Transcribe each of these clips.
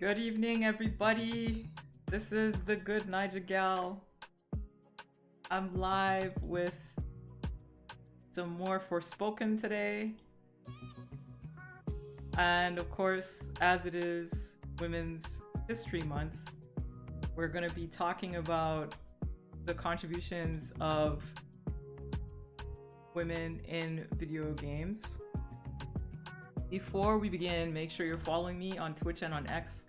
Good evening, everybody. This is the Good Niger Gal. I'm live with some more Forspoken today. And of course, as it is Women's History Month, we're going to be talking about the contributions of women in video games. Before we begin, make sure you're following me on Twitch and on X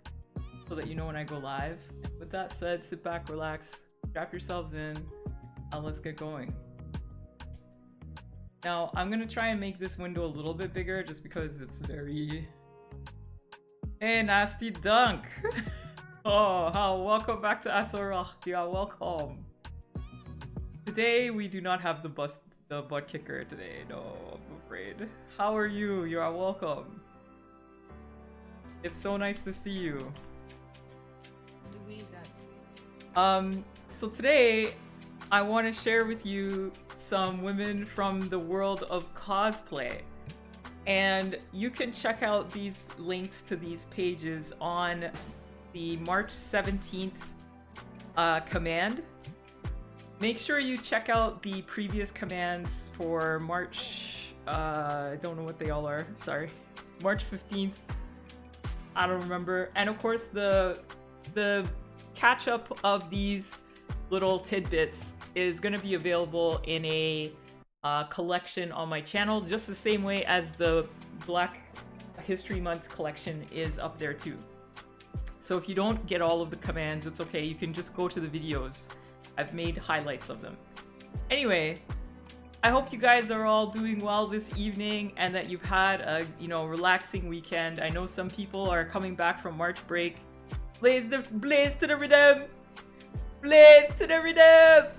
so that you know when I go live. With that said, sit back, relax, strap yourselves in, and let's get going. Now, I'm gonna try and make this window a little bit bigger just because it's very... Hey, Nasty Dunk! Oh, how welcome back to Asorach. You are welcome. Today, we do not have the butt kicker today. No, I'm afraid. How are you? You are welcome. It's so nice to see you. So today I want to share with you some women from the world of cosplay. And you can check out these links to these pages on the March 17th command. Make sure you check out the previous commands for March, I don't know what they all are, sorry. March 15th, I don't remember. And of course the catch up of these little tidbits is going to be available in a collection on my channel, just the same way as the Black History Month collection is up there too. So if you don't get all of the commands, it's okay, you can just go to the videos. I've made highlights of them. Anyway, I hope you guys are all doing well this evening and that you've had a, relaxing weekend. I know some people are coming back from March break. Blaze to the rhythm! Blaze to the rhythm!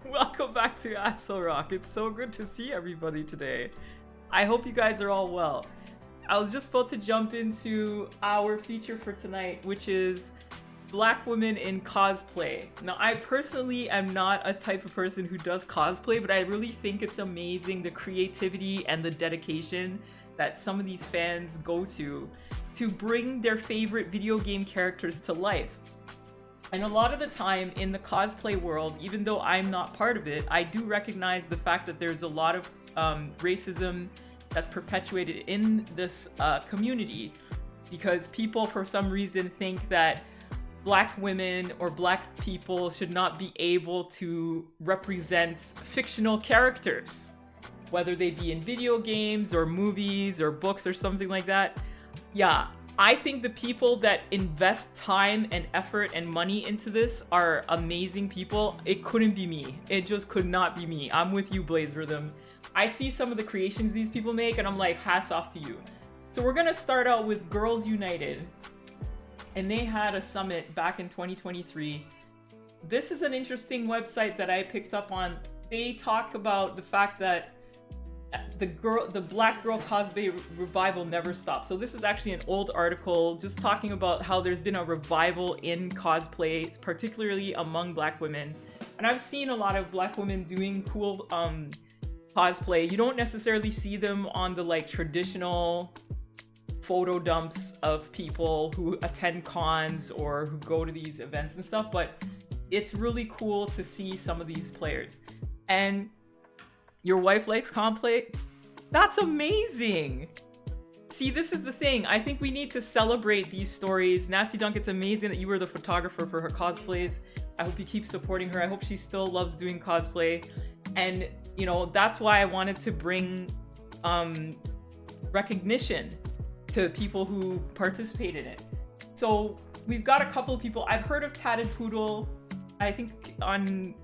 Welcome back to Asorach. It's so good to see everybody today. I hope you guys are all well. I was just about to jump into our feature for tonight, which is Black women in cosplay. Now, I personally am not a type of person who does cosplay, but I really think it's amazing the creativity and the dedication that some of these fans go to bring their favorite video game characters to life. And a lot of the time in the cosplay world, even though I'm not part of it, I do recognize the fact that there's a lot of racism that's perpetuated in this community, because people for some reason think that Black women or Black people should not be able to represent fictional characters, whether they be in video games or movies or books or something like that. Yeah, I think the people that invest time and effort and money into this are amazing people. It couldn't be me. It just could not be me. I'm with you, Blaze Rhythm. I see some of the creations these people make and I'm like, hats off to you. So we're gonna start out with Girls United. And they had a summit back in 2023. This is an interesting website that I picked up on. They talk about the fact that the Black girl cosplay revival never stops. So this is actually an old article just talking about how there's been a revival in cosplay, particularly among Black women. And I've seen a lot of Black women doing cool cosplay. You don't necessarily see them on the traditional photo dumps of people who attend cons or who go to these events and stuff, but it's really cool to see some of these players. And your wife likes cosplay? That's amazing! See, this is the thing. I think we need to celebrate these stories. Nasty Dunk, it's amazing that you were the photographer for her cosplays. I hope you keep supporting her. I hope she still loves doing cosplay. And, that's why I wanted to bring recognition to people who participate in it. So we've got a couple of people. I've heard of Tatted Poodle, I think on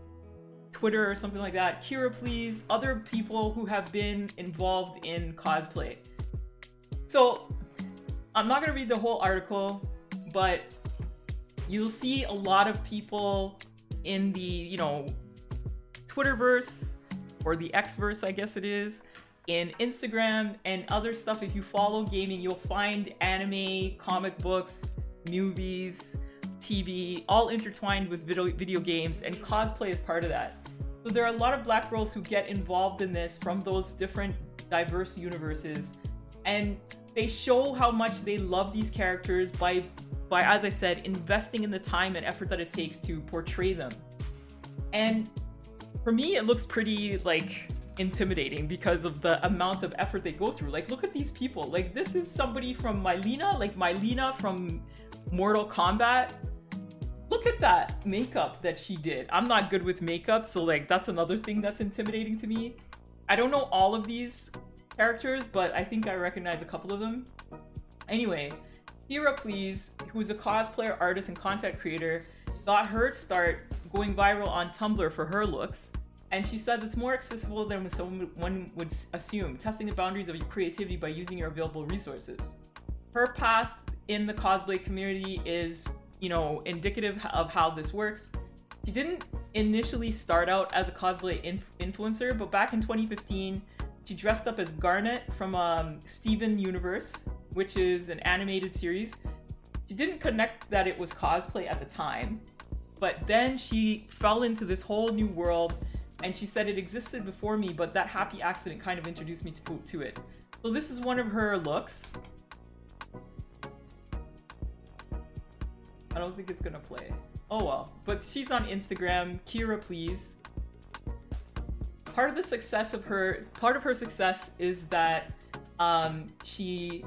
Twitter or something like that. Kira Please, other people who have been involved in cosplay. So I'm not gonna read the whole article, but you'll see a lot of people in the, Twitterverse or the Xverse, I guess it is, in Instagram and other stuff. If you follow gaming, you'll find anime, comic books, movies, TV, all intertwined with video games, and cosplay is part of that. So there are a lot of Black girls who get involved in this from those different diverse universes, and they show how much they love these characters by, as I said, investing in the time and effort that it takes to portray them. And for me, it looks pretty like intimidating because of the amount of effort they go through. Like, look at these people. Like, this is somebody from Mylena from Mortal Kombat. Look at that makeup that she did. I'm not good with makeup, so like that's another thing that's intimidating to me. I don't know all of these characters, but I think I recognize a couple of them. Anyway, Kira Please, who's a cosplayer, artist, and content creator, got her start going viral on Tumblr for her looks. And she says it's more accessible than someone would assume, testing the boundaries of your creativity by using your available resources. Her path in the cosplay community is, you know, indicative of how this works. She didn't initially start out as a cosplay influencer, but back in 2015, she dressed up as Garnet from Steven Universe, which is an animated series. She didn't connect that it was cosplay at the time, but then she fell into this whole new world, and she said it existed before me, but that happy accident kind of introduced me to it. So this is one of her looks. I don't think it's gonna play. Oh well. But she's on Instagram, Kira Please. Part of her success is that she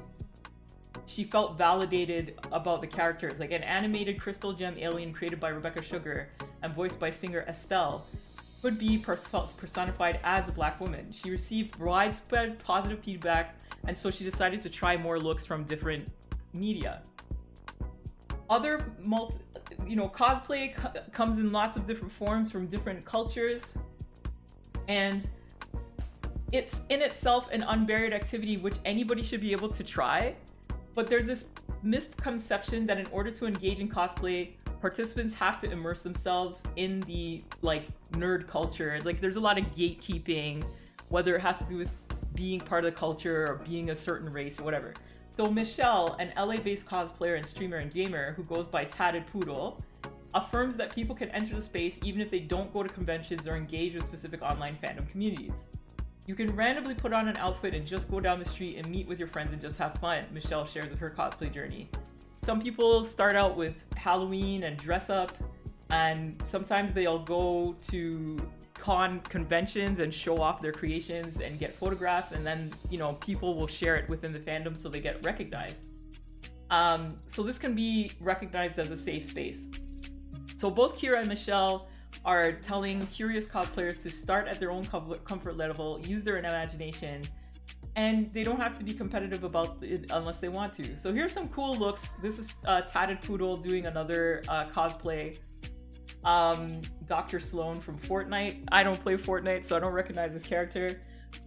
felt validated about the characters. Like, an animated crystal gem alien created by Rebecca Sugar and voiced by singer Estelle could be personified as a black woman. She received widespread positive feedback, and so she decided to try more looks from different media. Other cosplay comes in lots of different forms from different cultures, and it's in itself an unburied activity which anybody should be able to try. But there's this misconception that in order to engage in cosplay, participants have to immerse themselves in the like nerd culture. Like, there's a lot of gatekeeping, whether it has to do with being part of the culture or being a certain race or whatever. So Michelle, an LA-based cosplayer and streamer and gamer who goes by Tatted Poodle, affirms that people can enter the space even if they don't go to conventions or engage with specific online fandom communities. You can randomly put on an outfit and just go down the street and meet with your friends and just have fun, Michelle shares of her cosplay journey. Some people start out with Halloween and dress up, and sometimes they'll go to conventions and show off their creations and get photographs, and then, you know, people will share it within the fandom so they get recognized. So this can be recognized as a safe space. So both Kira and Michelle are telling curious cosplayers to start at their own comfort level, use their imagination, and they don't have to be competitive about it unless they want to. So here's some cool looks. This is Tatted Poodle doing another cosplay. Dr. Sloan from Fortnite. I don't play Fortnite, so I don't recognize this character.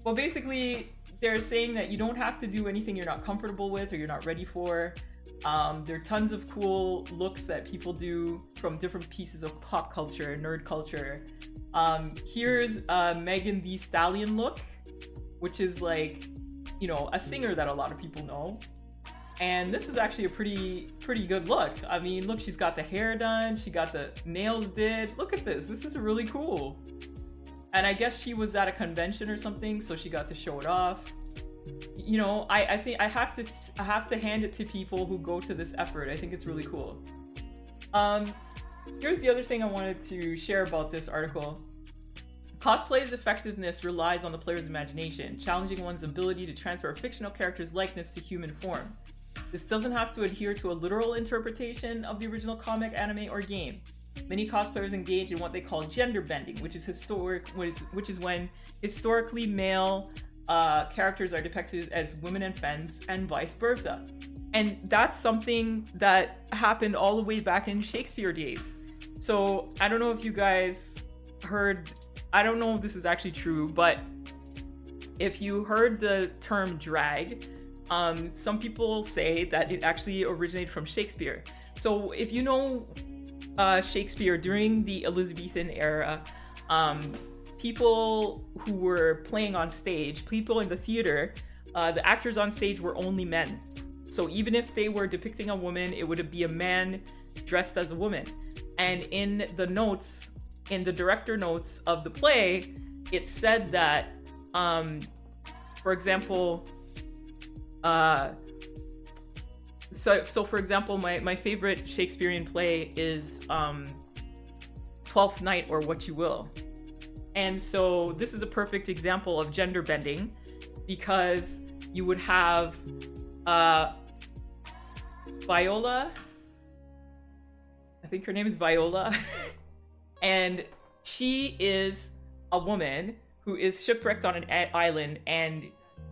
Well, basically, they're saying that you don't have to do anything you're not comfortable with or you're not ready for. There are tons of cool looks that people do from different pieces of pop culture, nerd culture. Here's Megan Thee Stallion look, which is like, you know, a singer that a lot of people know. And this is actually a pretty good look. I mean, look, she's got the hair done, she got the nails did. Look at this. This is really cool. And I guess she was at a convention or something, so she got to show it off. You know, I think I have to hand it to people who go to this effort. I think it's really cool. Here's the other thing I wanted to share about this article. Cosplay's effectiveness relies on the player's imagination, challenging one's ability to transfer a fictional character's likeness to human form. This doesn't have to adhere to a literal interpretation of the original comic, anime, or game. Many cosplayers engage in what they call gender bending, which is when historically male characters are depicted as women and femmes, and vice versa. And that's something that happened all the way back in Shakespeare days. So I don't know if you guys heard, I don't know if this is actually true, but if you heard the term drag, some people say that it actually originated from Shakespeare. So if you know Shakespeare during the Elizabethan era, people who were playing on stage, people in the theater, the actors on stage were only men. So even if they were depicting a woman, it would be a man dressed as a woman. And in the notes, in the director notes of the play, it said that, for example, so for example, my favorite Shakespearean play is Twelfth Night, or What You Will. And so this is a perfect example of gender bending, because you would have Viola, I think her name is Viola, and she is a woman who is shipwrecked on an island and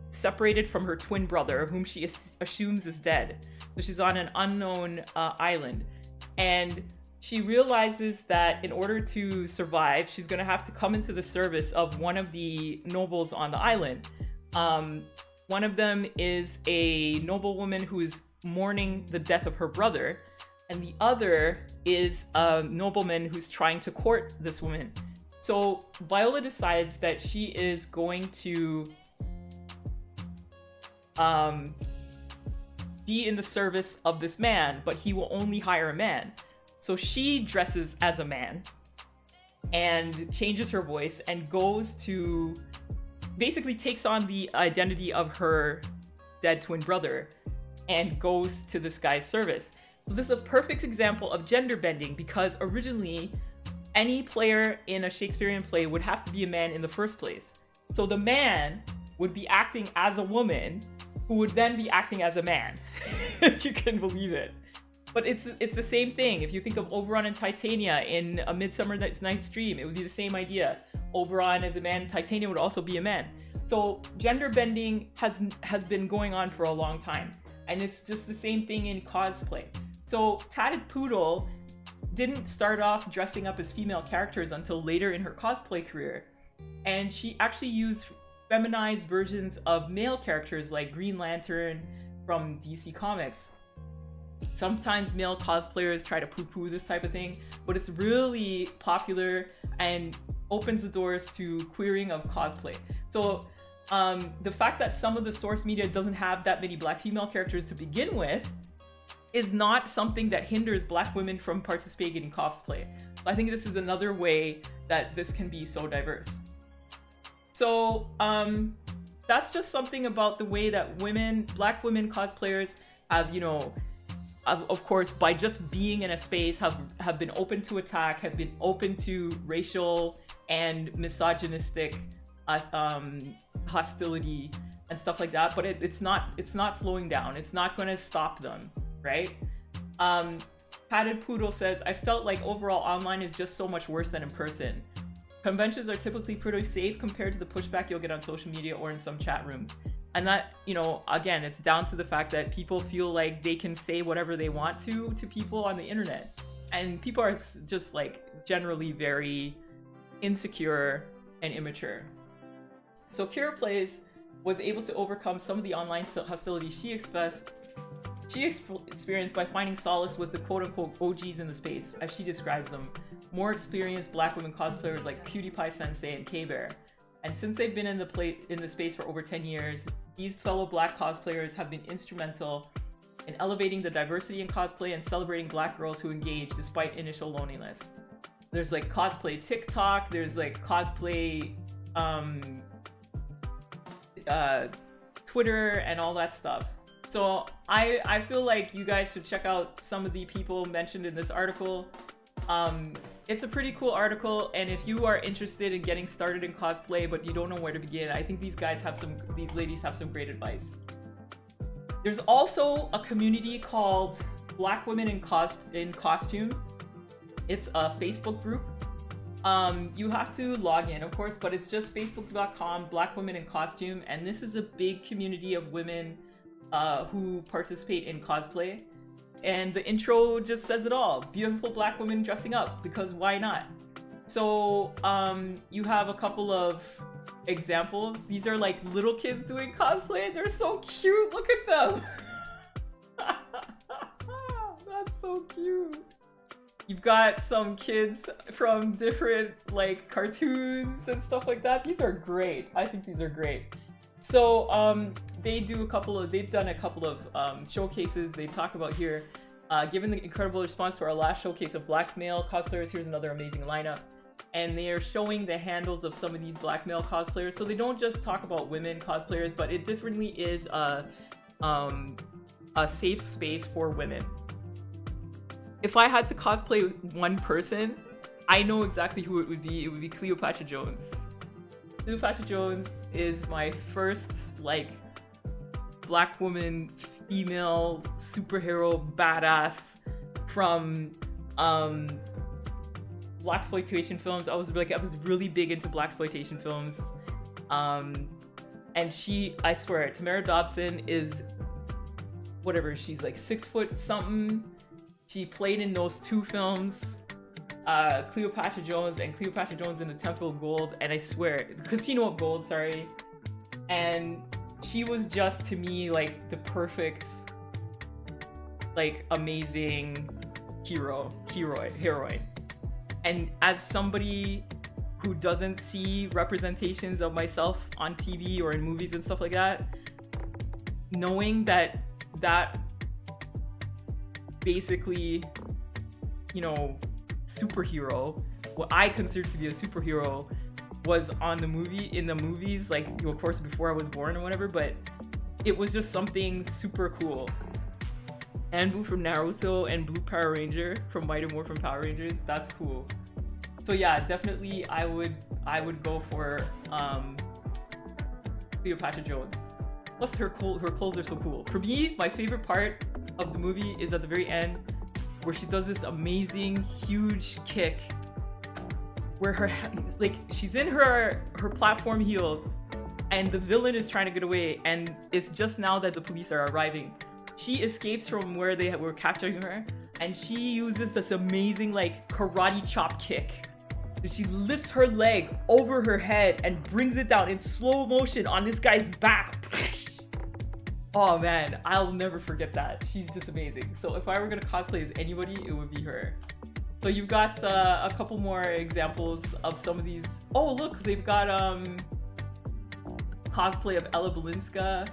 separated from her twin brother, whom she assumes is dead. So she's on an unknown island, and she realizes that in order to survive, she's going to have to come into the service of one of the nobles on the island. One of them is a noblewoman who is mourning the death of her brother, and the other is a nobleman who's trying to court this woman. So Viola decides that she is going to be in the service of this man, but he will only hire a man. So she dresses as a man and changes her voice and goes to, basically takes on the identity of her dead twin brother and goes to this guy's service. So this is a perfect example of gender bending, because originally any player in a Shakespearean play would have to be a man in the first place. So the man would be acting as a woman who would then be acting as a man, if you can believe it. But it's the same thing. If you think of Oberon and Titania in A Midsummer Night's Dream, it would be the same idea. Oberon as a man, Titania would also be a man. So gender bending has been going on for a long time, and it's just the same thing in cosplay. So Tatted Poodle didn't start off dressing up as female characters until later in her cosplay career, and she actually used feminized versions of male characters like Green Lantern from DC Comics. Sometimes male cosplayers try to poo-poo this type of thing, but it's really popular and opens the doors to queering of cosplay. So the fact that some of the source media doesn't have that many black female characters to begin with is not something that hinders black women from participating in cosplay. I think this is another way that this can be so diverse. So that's just something about the way that black women cosplayers have, of course, by just being in a space, have been open to attack, have been open to racial and misogynistic hostility and stuff like that. But it's not slowing down. It's not going to stop them, right? Padded Poodle says, I felt like overall online is just so much worse than in person. Conventions are typically pretty safe compared to the pushback you'll get on social media or in some chat rooms. And that, again, it's down to the fact that people feel like they can say whatever they want to people on the internet. And people are just like generally very insecure and immature. So Kira Plays was able to overcome some of the online hostility she experienced by finding solace with the quote-unquote OGs in the space, as she describes them, more experienced black women cosplayers like PewDiePie Sensei and K-Bear. And since they've been in the space for over 10 years, these fellow black cosplayers have been instrumental in elevating the diversity in cosplay and celebrating black girls who engage despite initial loneliness. There's like cosplay TikTok, there's like cosplay Twitter and all that stuff. So I feel like you guys should check out some of the people mentioned in this article. It's a pretty cool article, and if you are interested in getting started in cosplay but you don't know where to begin, I think these ladies have some great advice. There's also a community called Black Women in Costume. It's a Facebook group. You have to log in, of course, but it's just facebook.com Black Women in Costume, and this is a big community of women who participate in cosplay. And the intro just says it all. Beautiful black women dressing up, because why not? So you have a couple of examples. These are like little kids doing cosplay. They're so cute. Look at them. That's so cute. You've got some kids from different like cartoons and stuff like that. These are great. I think these are great. So they've done a couple of showcases. They talk about here, given the incredible response to our last showcase of black male cosplayers, here's another amazing lineup. And they are showing the handles of some of these black male cosplayers. So they don't just talk about women cosplayers, but it definitely is a a safe space for women. If I had to cosplay one person, I know exactly who it would be. It would be Cleopatra Jones. Cleopatra Jones is my first, like, black woman, female superhero badass from blaxploitation films. I was really big into blaxploitation films. And she, I swear, Tamara Dobson is whatever, she's like 6 foot something. She played in those 2 films, Cleopatra Jones and Cleopatra Jones in the Temple of Gold, and I swear, Casino of Gold, sorry. And she was just, to me, like the perfect, like, amazing heroine. And as somebody who doesn't see representations of myself on TV or in movies and stuff like that, knowing that basically, you know, superhero, what I consider to be a superhero, was in the movies, like, of course, before I was born or whatever, but it was just something super cool. Anbu from Naruto and Blue Power Ranger from Mighty Morphin Power Rangers, that's cool. So yeah, definitely I would go for Cleopatra Jones. Plus her clothes are so cool. For me, my favorite part of the movie is at the very end, where she does this amazing huge kick where she's in her platform heels and the villain is trying to get away, and it's just now that the police are arriving. She escapes from where they were capturing her, and she uses this amazing, like, karate chop kick. She lifts her leg over her head and brings it down in slow motion on this guy's back. Oh man, I'll never forget that. She's just amazing. So if I were gonna cosplay as anybody, it would be her. So you've got a couple more examples of some of these. Oh look, they've got cosplay of Ella Balinska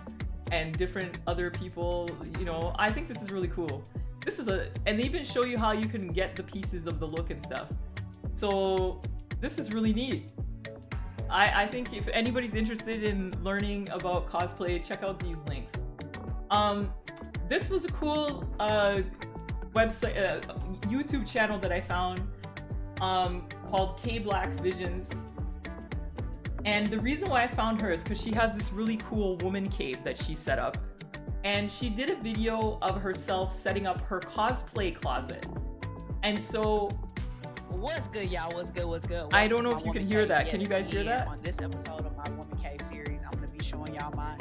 and different other people. You know, I think this is really cool. And they even show you how you can get the pieces of the look and stuff. So this is really neat. I think if anybody's interested in learning about cosplay, check out these links. This was a cool website, YouTube channel that I found called K Black Visions. And the reason why I found her is because she has this really cool woman cave that she set up. And she did a video of herself setting up her cosplay closet. And so... What's good, y'all? What's good? Welcome I don't know if you can hear that. Can you guys hear that? On this episode of my Woman Cave series, I'm going to be showing y'all my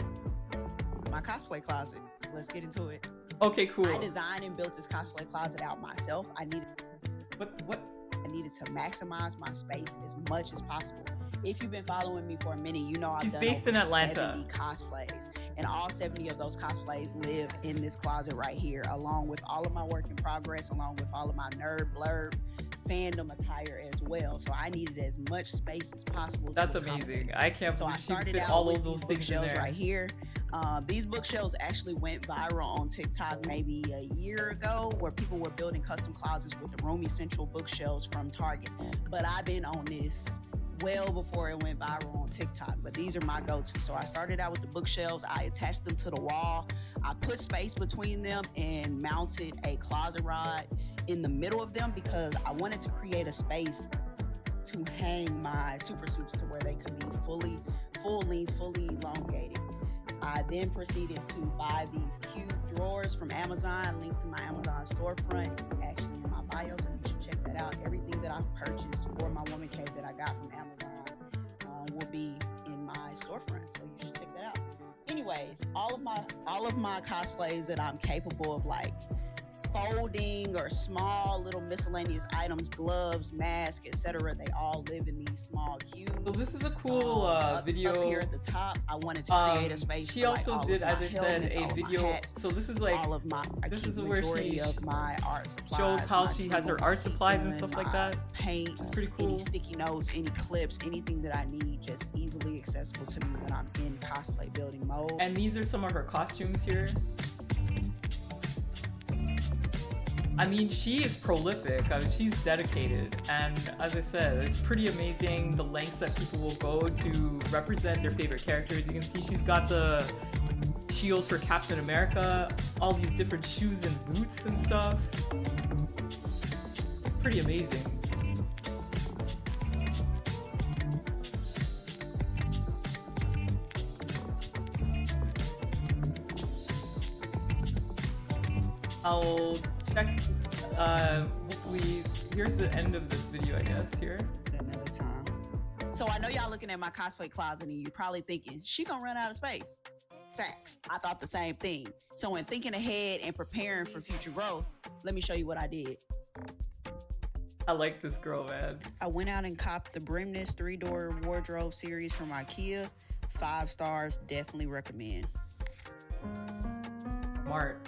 cosplay closet. Let's get into it. Okay, cool. I designed and built this cosplay closet out myself. I needed to maximize my space as much as possible. If you've been following me for a minute, you know I've done based in Atlanta. 70 cosplays, and all 70 of those cosplays live in this closet right here, along with all of my work in progress, along with all of my nerd blurb fandom attire as well. So I needed as much space as possible. That's amazing. I can't believe she fit all of those things in there. Right here. These bookshelves actually went viral on TikTok maybe a year ago, where people were building custom closets with the Room Essential bookshelves from Target. But I've been on this well before it went viral on TikTok, but these are my go-to. So I started out with the bookshelves. I attached them to the wall. I put space between them and mounted a closet rod in the middle of them because I wanted to create a space to hang my super suits to where they could be full length, fully elongated. I then proceeded to buy these cute drawers from Amazon, linked to my Amazon storefront. It's actually in my bio, so you should check that out. Everything that I've purchased for my woman cave that I got from Amazon will be in my storefront, so you should check that out. Anyways, all of my cosplays that I'm capable of, like folding or small little miscellaneous items, gloves, masks, etc., they all live in these small cubes. So this is a cool video. Up here at the top, I wanted to create a space. She also did, as I said, a video. So this is like this is where she of my art supplies, shows how she has her art supplies and stuff like that. Paint, it's pretty cool. Any sticky notes, any clips, anything that I need, just easily accessible to me when I'm in cosplay building mode. And these are some of her costumes here. I mean, she is prolific. I mean, she's dedicated. And as I said, it's pretty amazing the lengths that people will go to represent their favorite characters. You can see she's got shield for Captain America, all these different shoes and boots and stuff. It's pretty amazing. I'll check, hopefully, here's the end of this video, I guess, here. Another time. So I know y'all looking at my cosplay closet and you're probably thinking, she gonna run out of space. Facts. I thought the same thing. So in thinking ahead and preparing for future growth, let me show you what I did. I like this girl, man. I went out and copped the Brimness 3-door wardrobe series from IKEA. 5 stars, definitely recommend. Smart.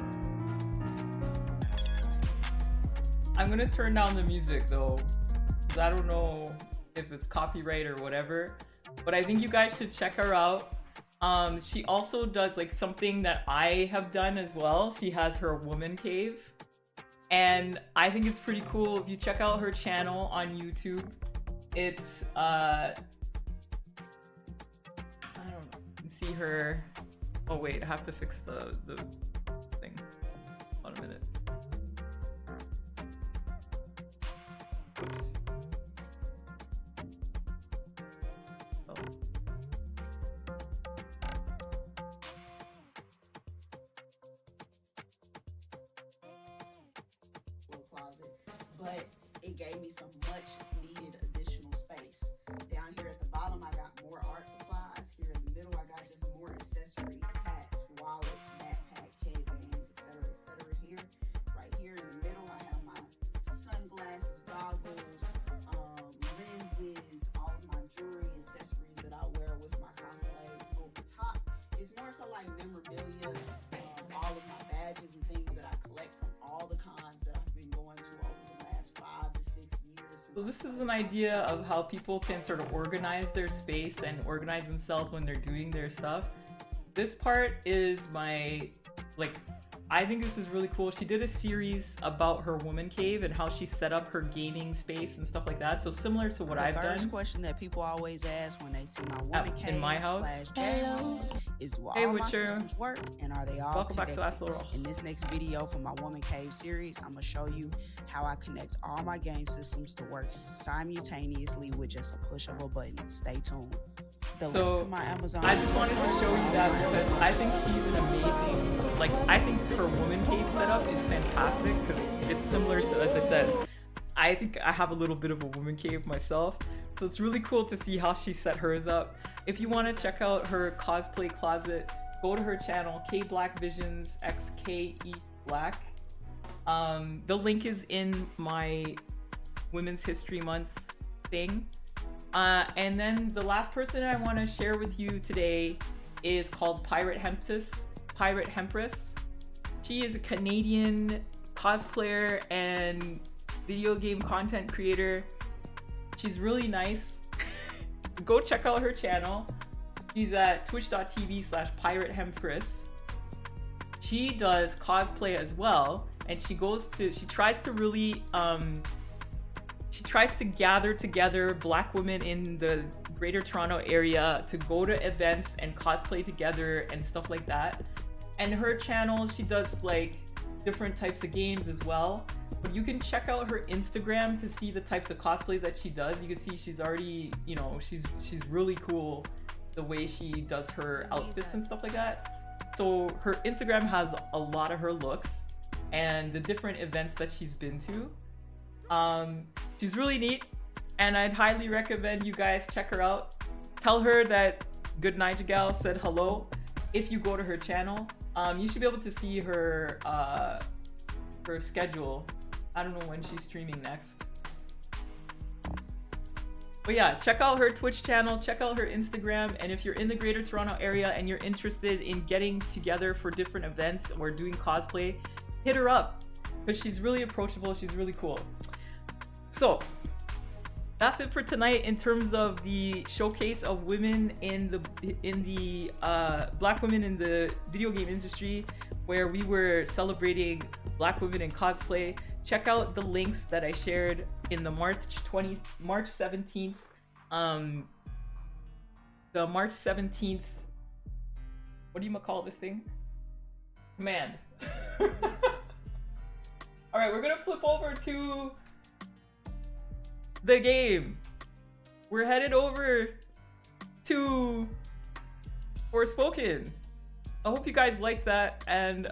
I'm gonna turn down the music though, because I don't know if it's copyright or whatever, but I think you guys should check her out. She also does like something that I have done as well. She has her woman cave, and I think it's pretty cool. If you check out her channel on YouTube, it's I don't know, you see her. Oh wait, I have to fix the thing. Hold on a minute. Oops. Oh. Closet, but it gave me some much needed additional space. Down here at the bottom, I got more art supplies. Here in the middle, I got just more accessories, hats, wallets, backpack, headbands, etc. Here, right here in the middle, I have my sunglasses, goggles, lenses, all of my jewelry, accessories that I wear with my cosplays. Over top, it's more so like memorabilia, all of my badges and things that I collect from all the cons that I've been going to over the last 5 to 6 years. So this is an idea of how people can sort of organize their space and organize themselves when they're doing their stuff. This part is my, like, I think this is really cool. She did a series about her woman cave and how she set up her gaming space and stuff like that. So similar to what I've done. The first question that people always ask when they see my woman cave in my house is, do all hey, my Witcher. systems work and are they all Welcome back to connected? Aslo. In this next video for my woman cave series, I'm gonna show you how I connect all my game systems to work simultaneously with just a push of a button. Stay tuned. The link to my Amazon. I just wanted to show you that because I think she's an amazing, like, I think her woman cave setup is fantastic because it's similar to, as I said, I think I have a little bit of a woman cave myself. So it's really cool to see how she set hers up. If you want to check out her cosplay closet, go to her channel, K Black Visions XKE Black. The link is in my Women's History Month thing. And then the last person I want to share with you today is called Pirate Hempress. She is a Canadian cosplayer and video game content creator. She's really nice. Go check out her channel. She's at twitch.tv/piratehempress. She does cosplay as well, and she tries to really she tries to gather together Black women in the Greater Toronto area to go to events and cosplay together and stuff like that. And her channel, she does like different types of games as well. But you can check out her Instagram to see the types of cosplays that she does. You can see she's already, you know, she's really cool the way she does her outfits and stuff like that. So her Instagram has a lot of her looks and the different events that she's been to. She's really neat, and I'd highly recommend you guys check her out. Tell her that Good Nightingale said hello. If you go to her channel, you should be able to see her her schedule. I don't know when she's streaming next. But yeah, check out her Twitch channel, check out her Instagram, and if you're in the Greater Toronto area and you're interested in getting together for different events or doing cosplay, hit her up because she's really approachable, she's really cool. So that's it for tonight in terms of the showcase of women in the Black women in the video game industry, where we were celebrating Black women in cosplay. Check out the links that I shared in the March 17th, the March 17th, what do you call this thing? Man. Alright, we're gonna flip over to the game. We're headed over to Forspoken. I hope you guys liked that, and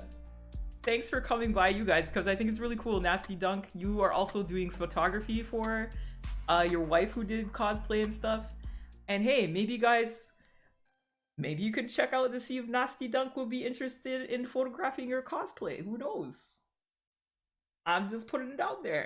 thanks for coming by, you guys, because I think it's really cool. Nasty Dunk, you are also doing photography for your wife who did cosplay and stuff. And hey, maybe guys, maybe you can check out to see if Nasty Dunk will be interested in photographing your cosplay. Who knows? I'm just putting it out there.